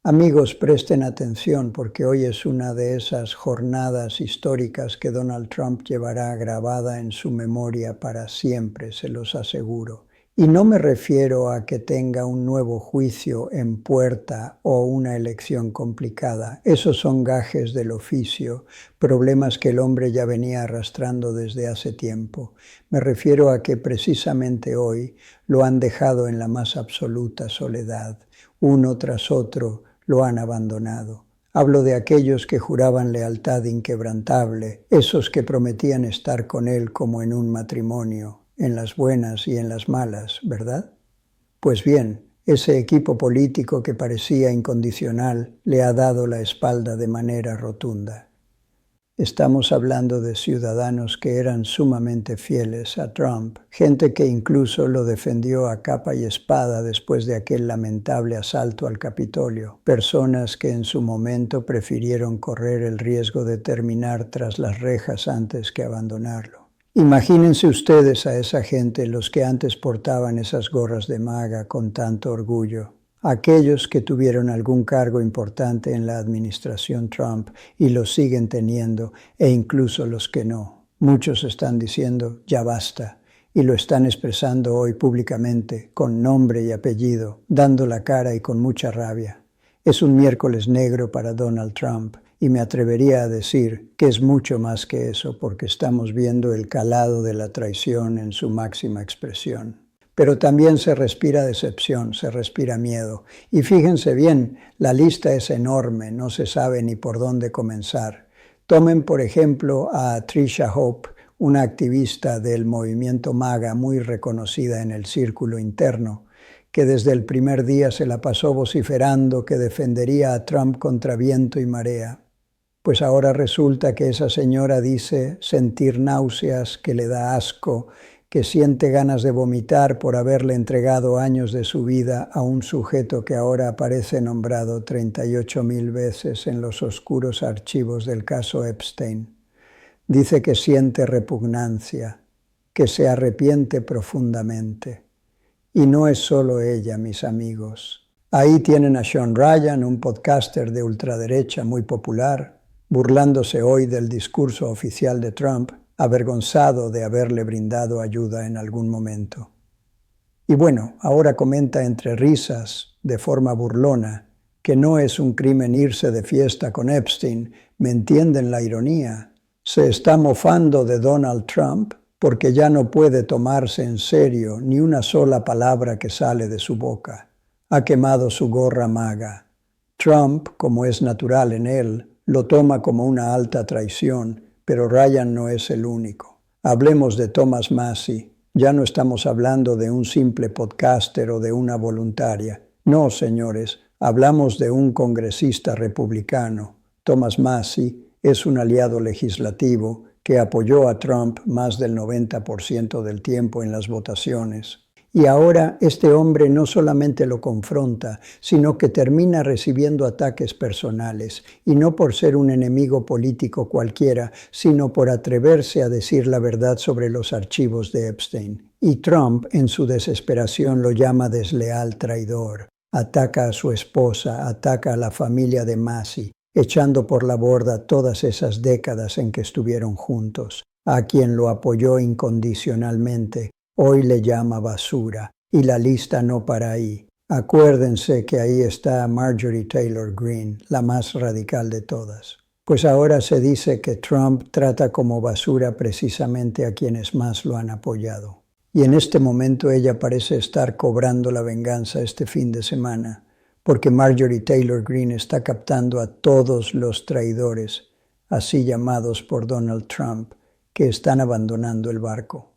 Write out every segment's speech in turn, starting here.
Amigos, presten atención porque hoy es una de esas jornadas históricas que Donald Trump llevará grabada en su memoria para siempre, se los aseguro. Y no me refiero a que tenga un nuevo juicio en puerta o una elección complicada. Esos son gajes del oficio, problemas que el hombre ya venía arrastrando desde hace tiempo. Me refiero a que precisamente hoy lo han dejado en la más absoluta soledad, uno tras otro, lo han abandonado. Hablo de aquellos que juraban lealtad inquebrantable, esos que prometían estar con él como en un matrimonio, en las buenas y en las malas, ¿verdad? Pues bien, ese equipo político que parecía incondicional le ha dado la espalda de manera rotunda. Estamos hablando de ciudadanos que eran sumamente fieles a Trump, gente que incluso lo defendió a capa y espada después de aquel lamentable asalto al Capitolio, personas que en su momento prefirieron correr el riesgo de terminar tras las rejas antes que abandonarlo. Imagínense ustedes a esa gente, los que antes portaban esas gorras de MAGA con tanto orgullo. Aquellos que tuvieron algún cargo importante en la administración Trump y lo siguen teniendo, e incluso los que no. Muchos están diciendo, ya basta, y lo están expresando hoy públicamente, con nombre y apellido, dando la cara y con mucha rabia. Es un miércoles negro para Donald Trump, y me atrevería a decir que es mucho más que eso, porque estamos viendo el calado de la traición en su máxima expresión. Pero también se respira decepción, se respira miedo. Y fíjense bien, la lista es enorme, no se sabe ni por dónde comenzar. Tomen, por ejemplo, a Tricia Hope, una activista del movimiento MAGA muy reconocida en el círculo interno, que desde el primer día se la pasó vociferando que defendería a Trump contra viento y marea. Pues ahora resulta que esa señora dice sentir náuseas, que le da asco, que siente ganas de vomitar por haberle entregado años de su vida a un sujeto que ahora aparece nombrado 38,000 veces en los oscuros archivos del caso Epstein. Dice que siente repugnancia, que se arrepiente profundamente. Y no es solo ella, mis amigos. Ahí tienen a Sean Ryan, un podcaster de ultraderecha muy popular, burlándose hoy del discurso oficial de Trump, avergonzado de haberle brindado ayuda en algún momento. Y bueno, ahora comenta entre risas, de forma burlona, que no es un crimen irse de fiesta con Epstein. ¿Me entienden la ironía? Se está mofando de Donald Trump porque ya no puede tomarse en serio ni una sola palabra que sale de su boca. Ha quemado su gorra MAGA. Trump, como es natural en él, lo toma como una alta traición, pero Ryan no es el único. Hablemos de Thomas Massie. Ya no estamos hablando de un simple podcaster o de una voluntaria. No, señores, hablamos de un congresista republicano. Thomas Massie es un aliado legislativo que apoyó a Trump más del 90% del tiempo en las votaciones. Y ahora este hombre no solamente lo confronta, sino que termina recibiendo ataques personales, y no por ser un enemigo político cualquiera, sino por atreverse a decir la verdad sobre los archivos de Epstein. Y Trump, en su desesperación, lo llama desleal traidor. Ataca a su esposa, ataca a la familia de Massie, echando por la borda todas esas décadas en que estuvieron juntos. A quien lo apoyó incondicionalmente, hoy le llama basura, y la lista no para ahí. Acuérdense que ahí está Marjorie Taylor Greene, la más radical de todas. Pues ahora se dice que Trump trata como basura precisamente a quienes más lo han apoyado. Y en este momento ella parece estar cobrando la venganza este fin de semana, porque Marjorie Taylor Greene está captando a todos los traidores, así llamados por Donald Trump, que están abandonando el barco.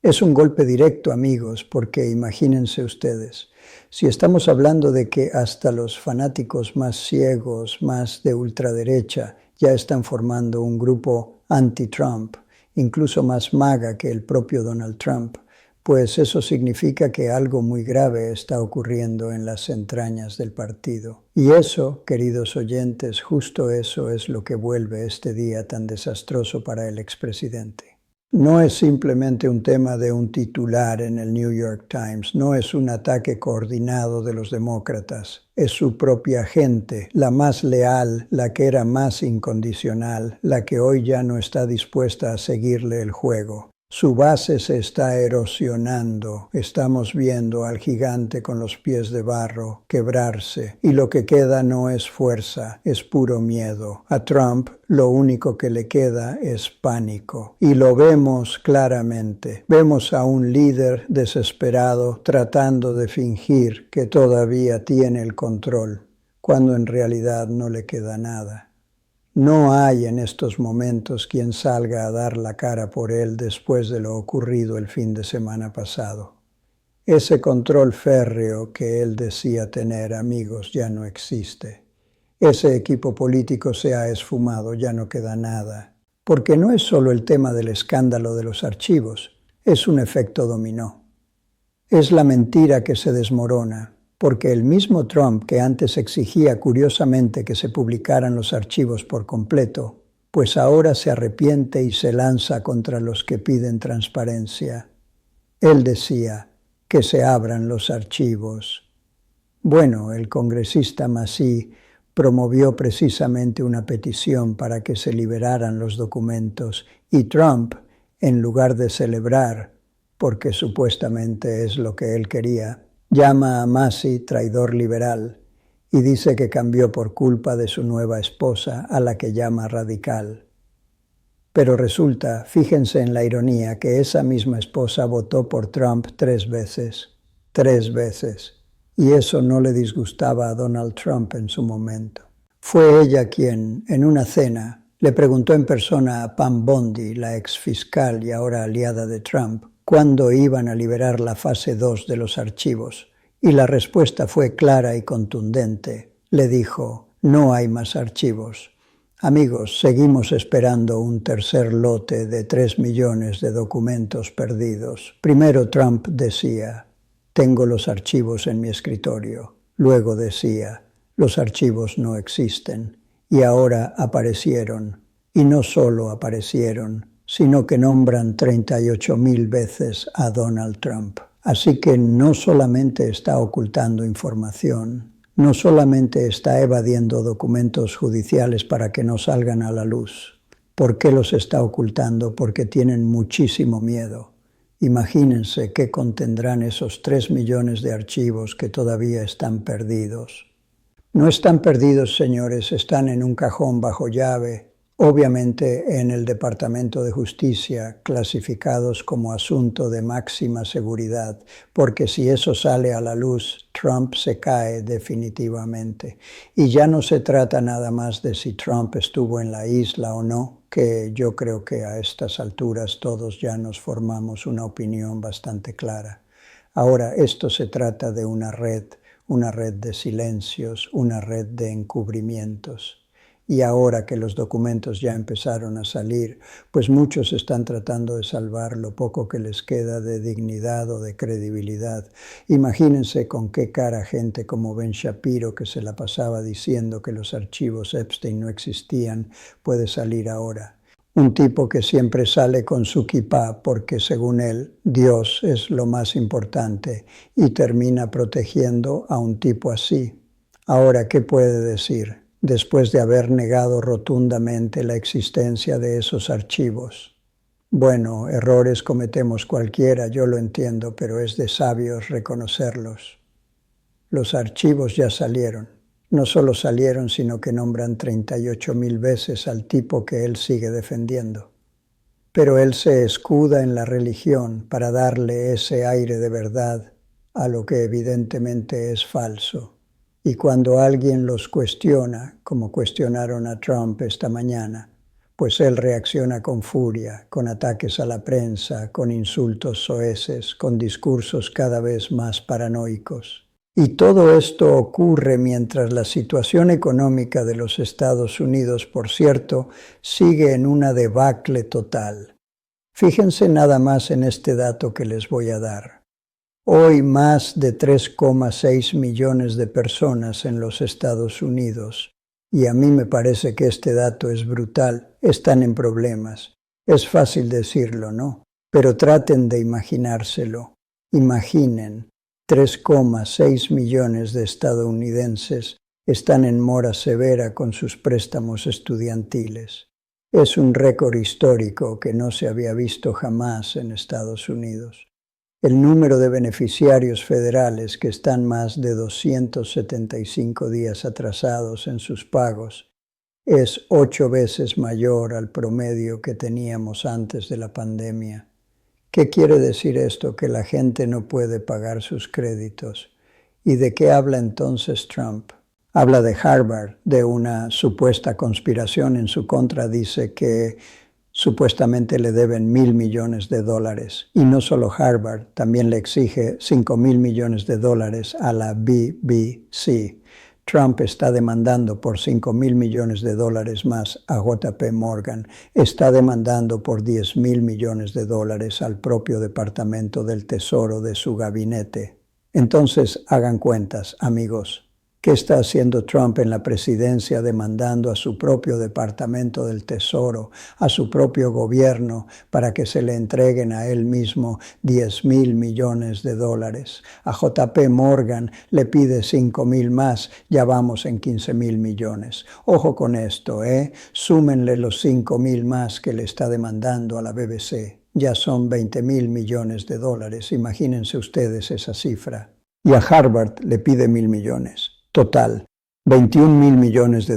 Es un golpe directo, amigos, porque imagínense ustedes, si estamos hablando de que hasta los fanáticos más ciegos, más de ultraderecha, ya están formando un grupo anti-Trump, incluso más MAGA que el propio Donald Trump, pues eso significa que algo muy grave está ocurriendo en las entrañas del partido. Y eso, queridos oyentes, justo eso es lo que vuelve este día tan desastroso para el expresidente. No es simplemente un tema de un titular en el New York Times, no es un ataque coordinado de los demócratas, es su propia gente, la más leal, la que era más incondicional, la que hoy ya no está dispuesta a seguirle el juego. Su base se está erosionando, estamos viendo al gigante con los pies de barro quebrarse y lo que queda no es fuerza, es puro miedo. A Trump lo único que le queda es pánico y lo vemos claramente. Vemos a un líder desesperado tratando de fingir que todavía tiene el control, cuando en realidad no le queda nada. No hay en estos momentos quien salga a dar la cara por él después de lo ocurrido el fin de semana pasado. Ese control férreo que él decía tener, amigos, ya no existe. Ese equipo político se ha esfumado, ya no queda nada. Porque no es solo el tema del escándalo de los archivos, es un efecto dominó. Es la mentira que se desmorona. Porque el mismo Trump, que antes exigía curiosamente que se publicaran los archivos por completo, pues ahora se arrepiente y se lanza contra los que piden transparencia. Él decía que se abran los archivos. Bueno, el congresista Massie promovió precisamente una petición para que se liberaran los documentos y Trump, en lugar de celebrar, porque supuestamente es lo que él quería, llama a Massie traidor liberal y dice que cambió por culpa de su nueva esposa, a la que llama radical. Pero resulta, fíjense en la ironía, que esa misma esposa votó por Trump 3 veces. 3 veces. Y eso no le disgustaba a Donald Trump en su momento. Fue ella quien, en una cena, le preguntó en persona a Pam Bondi, la exfiscal y ahora aliada de Trump, cuándo iban a liberar la fase 2 de los archivos, y la respuesta fue clara y contundente. Le dijo, no hay más archivos. Amigos, seguimos esperando un tercer lote de 3 millones de documentos perdidos. Primero Trump decía, tengo los archivos en mi escritorio. Luego decía, los archivos no existen. Y ahora aparecieron. Y no solo aparecieron, sino que nombran 38,000 veces a Donald Trump. Así que no solamente está ocultando información, no solamente está evadiendo documentos judiciales para que no salgan a la luz. ¿Por qué los está ocultando? Porque tienen muchísimo miedo. Imagínense qué contendrán esos 3 millones de archivos que todavía están perdidos. No están perdidos, señores, están en un cajón bajo llave, obviamente en el Departamento de Justicia, clasificados como asunto de máxima seguridad, porque si eso sale a la luz, Trump se cae definitivamente. Y ya no se trata nada más de si Trump estuvo en la isla o no, que yo creo que a estas alturas todos ya nos formamos una opinión bastante clara. Ahora, esto se trata de una red de silencios, una red de encubrimientos. Y ahora que los documentos ya empezaron a salir, pues muchos están tratando de salvar lo poco que les queda de dignidad o de credibilidad. Imagínense con qué cara gente como Ben Shapiro, que se la pasaba diciendo que los archivos Epstein no existían, puede salir ahora. Un tipo que siempre sale con su kipá porque, según él, Dios es lo más importante y termina protegiendo a un tipo así. Ahora, ¿qué puede decir? Después de haber negado rotundamente la existencia de esos archivos. Bueno, errores cometemos cualquiera, yo lo entiendo, pero es de sabios reconocerlos. Los archivos ya salieron. No solo salieron, sino que nombran 38,000 veces al tipo que él sigue defendiendo. Pero él se escuda en la religión para darle ese aire de verdad a lo que evidentemente es falso. Y cuando alguien los cuestiona, como cuestionaron a Trump esta mañana, pues él reacciona con furia, con ataques a la prensa, con insultos soeces, con discursos cada vez más paranoicos. Y todo esto ocurre mientras la situación económica de los Estados Unidos, por cierto, sigue en una debacle total. Fíjense nada más en este dato que les voy a dar. Hoy más de 3,6 millones de personas en los Estados Unidos, y a mí me parece que este dato es brutal, están en problemas. Es fácil decirlo, ¿no? Pero traten de imaginárselo. Imaginen, 3,6 millones de estadounidenses están en mora severa con sus préstamos estudiantiles. Es un récord histórico que no se había visto jamás en Estados Unidos. El número de beneficiarios federales que están más de 275 días atrasados en sus pagos es 8 veces mayor al promedio que teníamos antes de la pandemia. ¿Qué quiere decir esto? Que la gente no puede pagar sus créditos. ¿Y de qué habla entonces Trump? Habla de Harvard, de una supuesta conspiración en su contra. Dice que supuestamente le deben $1,000 millones. Y no solo Harvard, también le exige $5,000 millones a la BBC. Trump está demandando por $5,000 millones más a JP Morgan. Está demandando por $10,000 millones al propio Departamento del Tesoro de su gabinete. Entonces, hagan cuentas, amigos. ¿Qué está haciendo Trump en la presidencia demandando a su propio Departamento del Tesoro, a su propio gobierno, para que se le entreguen a él mismo $10,000 millones? A JP Morgan le pide 5,000 más, ya vamos en 15,000 millones. Ojo con esto, súmenle los 5,000 más que le está demandando a la BBC. Ya son $20,000 millones. Imagínense ustedes esa cifra. Y a Harvard le pide $1,000 millones. Total, $21,000 millones.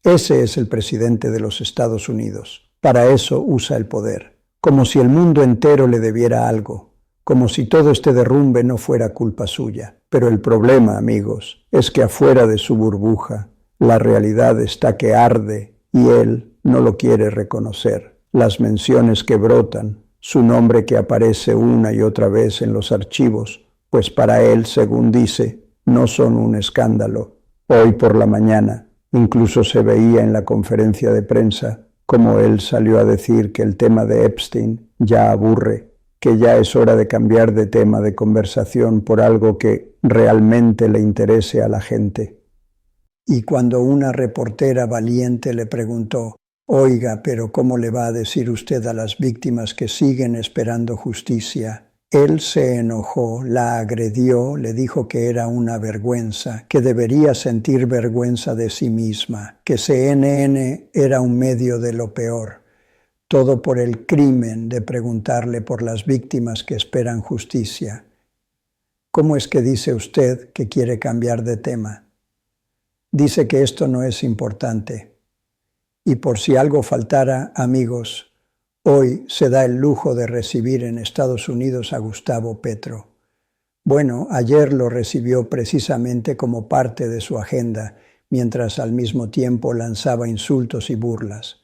Ese es el presidente de los Estados Unidos. Para eso usa el poder. Como si el mundo entero le debiera algo. Como si todo este derrumbe no fuera culpa suya. Pero el problema, amigos, es que afuera de su burbuja, la realidad está que arde y él no lo quiere reconocer. Las menciones que brotan, su nombre que aparece una y otra vez en los archivos, pues para él, según dice, no son un escándalo. Hoy por la mañana, incluso se veía en la conferencia de prensa como él salió a decir que el tema de Epstein ya aburre, que ya es hora de cambiar de tema de conversación por algo que realmente le interese a la gente. Y cuando una reportera valiente le preguntó, «Oiga, pero ¿cómo le va a decir usted a las víctimas que siguen esperando justicia?», él se enojó, la agredió, le dijo que era una vergüenza, que debería sentir vergüenza de sí misma, que CNN era un medio de lo peor. Todo por el crimen de preguntarle por las víctimas que esperan justicia. ¿Cómo es que dice usted que quiere cambiar de tema? Dice que esto no es importante. Y por si algo faltara, amigos, hoy se da el lujo de recibir en Estados Unidos a Gustavo Petro. Bueno, ayer lo recibió precisamente como parte de su agenda, mientras al mismo tiempo lanzaba insultos y burlas.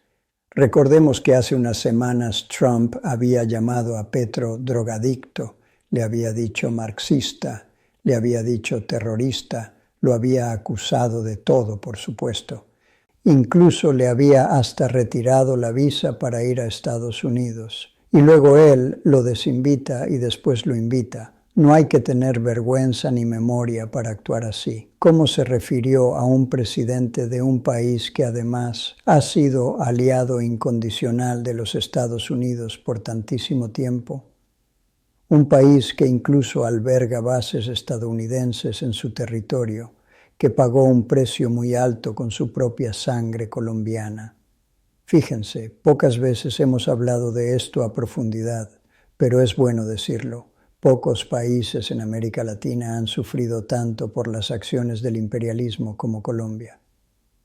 Recordemos que hace unas semanas Trump había llamado a Petro drogadicto, le había dicho marxista, le había dicho terrorista, lo había acusado de todo, por supuesto. Incluso le había hasta retirado la visa para ir a Estados Unidos. Y luego él lo desinvita y después lo invita. No hay que tener vergüenza ni memoria para actuar así. ¿Cómo se refirió a un presidente de un país que además ha sido aliado incondicional de los Estados Unidos por tantísimo tiempo? Un país que incluso alberga bases estadounidenses en su territorio, que pagó un precio muy alto con su propia sangre colombiana. Fíjense, pocas veces hemos hablado de esto a profundidad, pero es bueno decirlo. Pocos países en América Latina han sufrido tanto por las acciones del imperialismo como Colombia.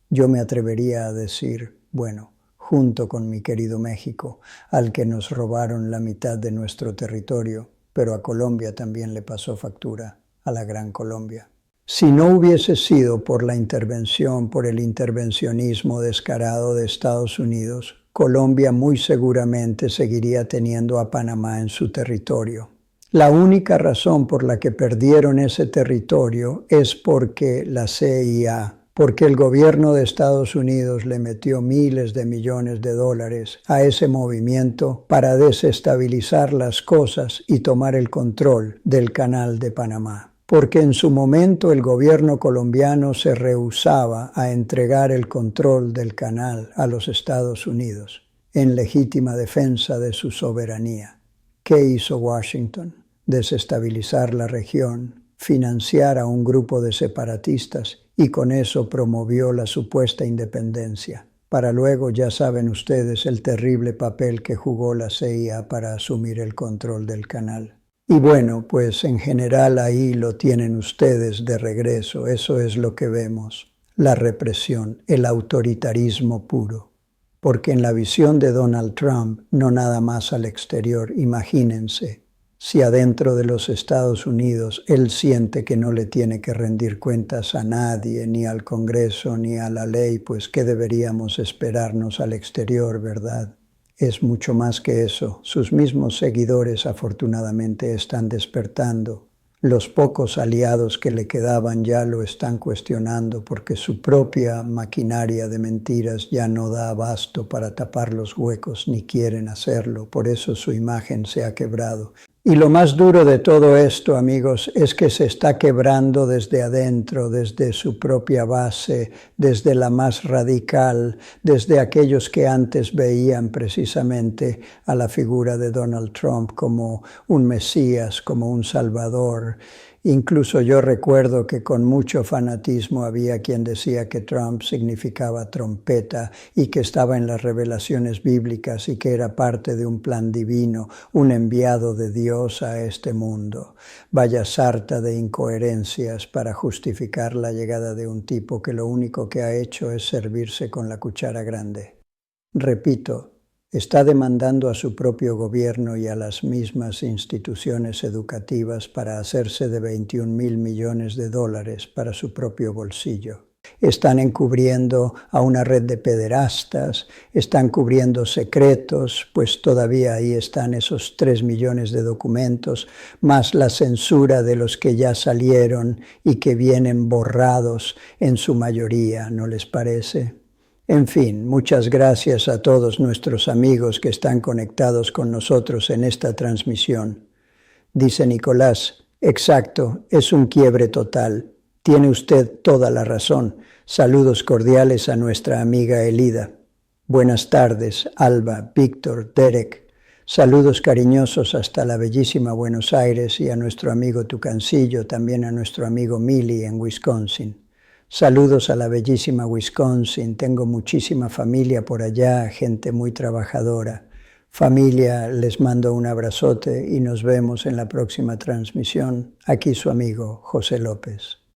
Yo me atrevería a decir, bueno, junto con mi querido México, al que nos robaron la mitad de nuestro territorio, pero a Colombia también le pasó factura, a la Gran Colombia. Si no hubiese sido por la intervención, por el intervencionismo descarado de Estados Unidos, Colombia muy seguramente seguiría teniendo a Panamá en su territorio. La única razón por la que perdieron ese territorio es porque la CIA, porque el gobierno de Estados Unidos le metió miles de millones de dólares a ese movimiento para desestabilizar las cosas y tomar el control del Canal de Panamá. Porque en su momento el gobierno colombiano se rehusaba a entregar el control del canal a los Estados Unidos. en legítima defensa de su soberanía. ¿Qué hizo Washington? Desestabilizar la región, financiar a un grupo de separatistas y con eso promovió la supuesta independencia. Para luego, ya saben ustedes, el terrible papel que jugó la CIA para asumir el control del canal. Y bueno, pues en general ahí lo tienen ustedes de regreso, eso es lo que vemos, la represión, el autoritarismo puro. Porque en la visión de Donald Trump, no nada más al exterior, imagínense, si adentro de los Estados Unidos él siente que no le tiene que rendir cuentas a nadie, ni al Congreso, ni a la ley, pues ¿qué deberíamos esperarnos al exterior, verdad? Es mucho más que eso. Sus mismos seguidores afortunadamente están despertando. Los pocos aliados que le quedaban ya lo están cuestionando porque su propia maquinaria de mentiras ya no da abasto para tapar los huecos ni quieren hacerlo. Por eso su imagen se ha quebrado. Y lo más duro de todo esto, amigos, es que se está quebrando desde adentro, desde su propia base, desde la más radical, desde aquellos que antes veían precisamente a la figura de Donald Trump como un Mesías, como un Salvador. Incluso yo recuerdo que con mucho fanatismo había quien decía que Trump significaba trompeta y que estaba en las revelaciones bíblicas y que era parte de un plan divino, un enviado de Dios a este mundo. Vaya sarta de incoherencias para justificar la llegada de un tipo que lo único que ha hecho es servirse con la cuchara grande. Repito, está demandando a su propio gobierno y a las mismas instituciones educativas para hacerse de $21,000 millones para su propio bolsillo. Están encubriendo a una red de pederastas, están cubriendo secretos, pues todavía ahí están esos 3 millones de documentos, más la censura de los que ya salieron y que vienen borrados en su mayoría, ¿no les parece? En fin, muchas gracias a todos nuestros amigos que están conectados con nosotros en esta transmisión. Dice Nicolás, exacto, es un quiebre total. Tiene usted toda la razón. Saludos cordiales a nuestra amiga Elida. Buenas tardes, Alba, Víctor, Derek. Saludos cariñosos hasta la bellísima Buenos Aires y a nuestro amigo Tucancillo, también a nuestro amigo Mili en Wisconsin. Saludos a la bellísima Wisconsin, tengo muchísima familia por allá, gente muy trabajadora. Familia, les mando un abrazote y nos vemos en la próxima transmisión. Aquí su amigo José López.